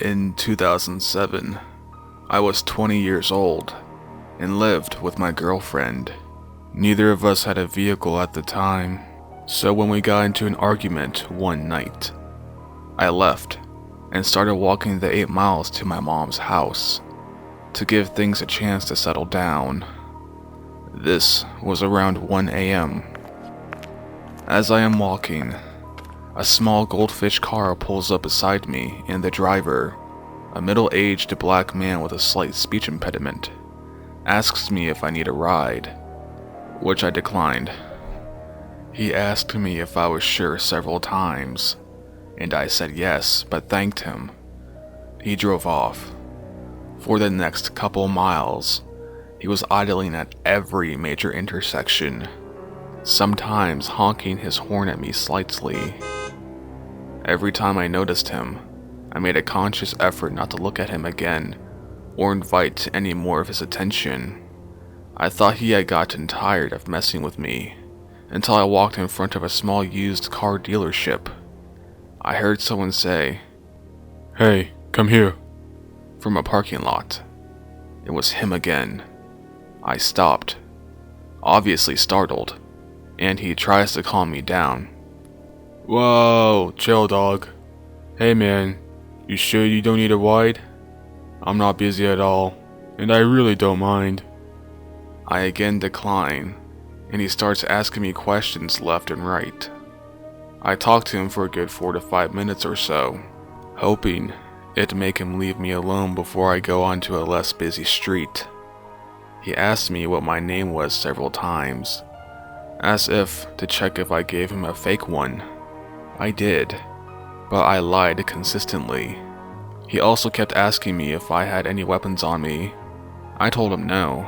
In 2007, I was 20 years old and lived with my girlfriend. Neither of us had a vehicle at the time, so when we got into an argument one night, I left and started walking the 8 miles to my mom's house to give things a chance to settle down. This was around 1 a.m. As I am walking, a small goldfish car pulls up beside me, and the driver, a middle-aged black man with a slight speech impediment, asks me if I need a ride, which I declined. He asked me if I was sure several times, and I said yes, but thanked him. He drove off. For the next couple miles, he was idling at every major intersection, sometimes honking his horn at me slightly. Every time I noticed him, I made a conscious effort not to look at him again or invite any more of his attention. I thought he had gotten tired of messing with me until I walked in front of a small used car dealership. I heard someone say, "Hey, come here," from a parking lot. It was him again. I stopped, obviously startled, and he tries to calm me down. "Whoa, chill dog. Hey man, you sure you don't need a ride? I'm not busy at all, and I really don't mind." I again decline, and he starts asking me questions left and right. I talk to him for a good 4 to 5 minutes or so, hoping it'd make him leave me alone before I go onto a less busy street. He asked me what my name was several times, as if to check if I gave him a fake one. I did, but I lied consistently. He also kept asking me if I had any weapons on me. I told him no,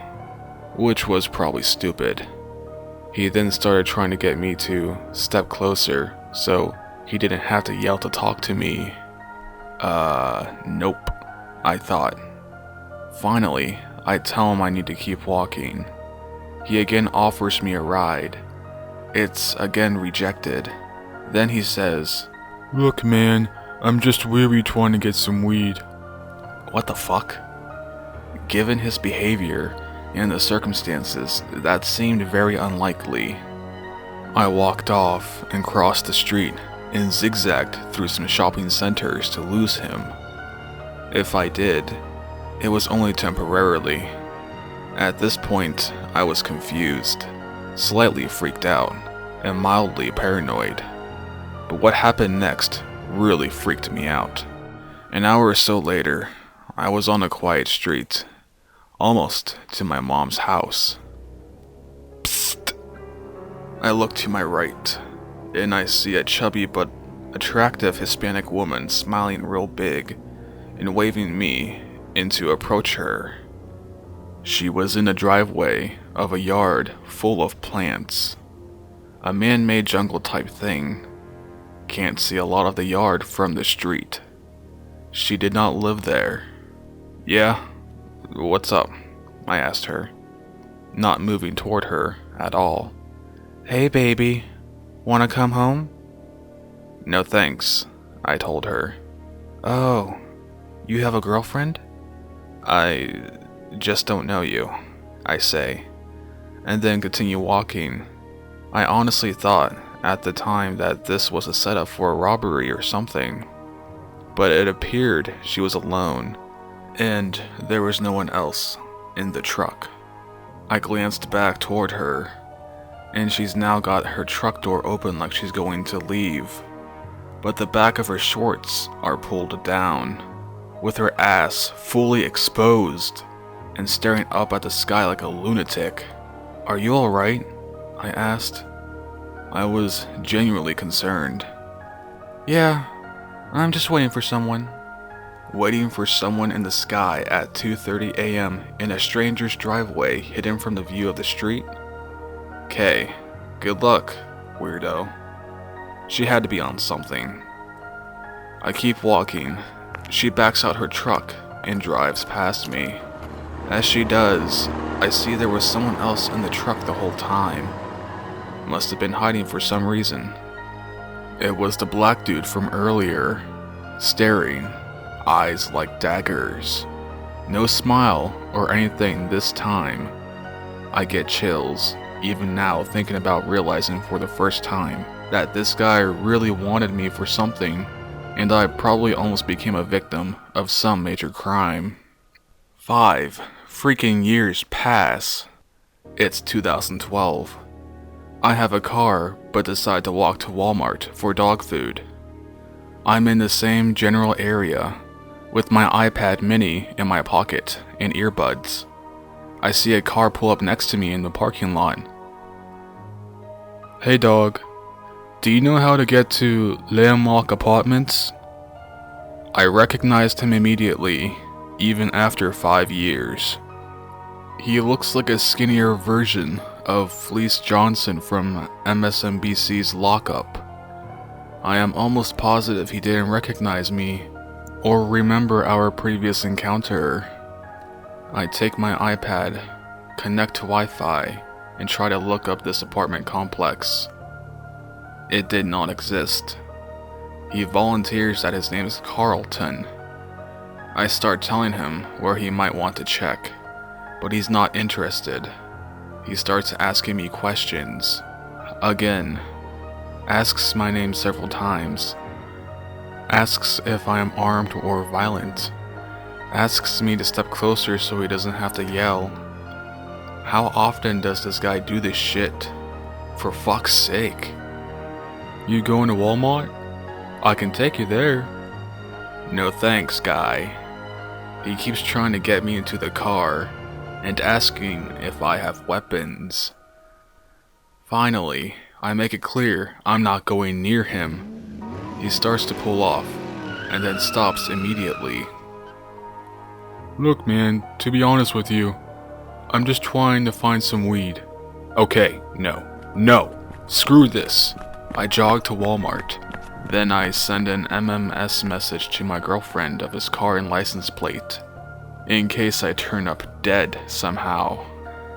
which was probably stupid. He then started trying to get me to step closer so he didn't have to yell to talk to me. Nope, I thought. Finally, I tell him I need to keep walking. He again offers me a ride. It's again rejected. Then he says, "Look man, I'm just weary trying to get some weed." What the fuck? Given his behavior and the circumstances, that seemed very unlikely. I walked off and crossed the street and zigzagged through some shopping centers to lose him. If I did, it was only temporarily. At this point, I was confused, slightly freaked out, and mildly paranoid. But what happened next really freaked me out. An hour or so later, I was on a quiet street, almost to my mom's house. Psst! I look to my right, and I see a chubby but attractive Hispanic woman smiling real big and waving me in to approach her. She was in a driveway of a yard full of plants. A man-made jungle type thing. Can't see a lot of the yard from the street. She did not live there. "Yeah? What's up?" I asked her, not moving toward her at all. "Hey baby, wanna come home?" "No thanks," I told her. "Oh, you have a girlfriend?" "I just don't know you," I say, and then continue walking. I honestly thought at the time that this was a setup for a robbery or something, but it appeared she was alone, and there was no one else in the truck. I glanced back toward her, and she's now got her truck door open like she's going to leave, but the back of her shorts are pulled down, with her ass fully exposed, and staring up at the sky like a lunatic. "Are you alright?" I asked. I was genuinely concerned. "Yeah, I'm just waiting for someone." Waiting for someone in the sky at 2:30 a.m. in a stranger's driveway hidden from the view of the street? "'Kay, good luck, weirdo." She had to be on something. I keep walking. She backs out her truck and drives past me. As she does, I see there was someone else in the truck the whole time. Must have been hiding for some reason. It was the black dude from earlier, staring, eyes like daggers. No smile or anything this time. I get chills, even now thinking about realizing for the first time that this guy really wanted me for something, and I probably almost became a victim of some major crime. 5 freaking years pass. It's 2012. I have a car, but decide to walk to Walmart for dog food. I'm in the same general area, with my iPad mini in my pocket and earbuds. I see a car pull up next to me in the parking lot. "Hey dog, do you know how to get to Landmark Apartments?" I recognized him immediately, even after 5 years. He looks like a skinnier version of Fleece Johnson from MSNBC's Lockup. I am almost positive he didn't recognize me or remember our previous encounter. I take my iPad, connect to Wi-Fi, and try to look up this apartment complex. It did not exist. He volunteers that his name is Carlton. I start telling him where he might want to check, but he's not interested. He starts asking me questions. Again. Asks my name several times. Asks if I am armed or violent. Asks me to step closer so he doesn't have to yell. How often does this guy do this shit? For fuck's sake. "You going to Walmart? I can take you there." No thanks, guy. He keeps trying to get me into the car and asking if I have weapons. Finally, I make it clear I'm not going near him. He starts to pull off, and then stops immediately. "Look man, to be honest with you, I'm just trying to find some weed." "Okay, no, screw this." I jog to Walmart. Then I send an MMS message to my girlfriend of his car and license plate, in case I turn up dead somehow,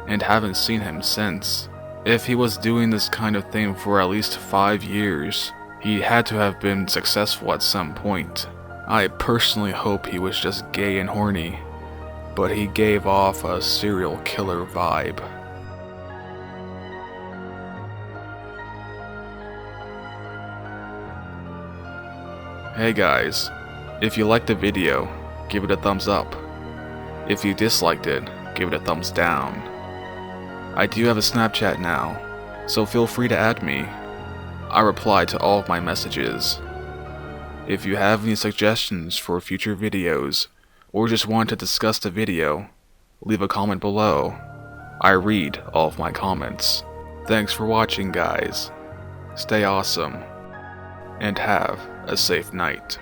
and haven't seen him since. If he was doing this kind of thing for at least 5 years, he had to have been successful at some point. I personally hope he was just gay and horny, but he gave off a serial killer vibe. Hey guys, if you liked the video, give it a thumbs up. If you disliked it, give it a thumbs down. I do have a Snapchat now, so feel free to add me. I reply to all of my messages. If you have any suggestions for future videos, or just want to discuss the video, leave a comment below. I read all of my comments. Thanks for watching guys. Stay awesome, and have a safe night.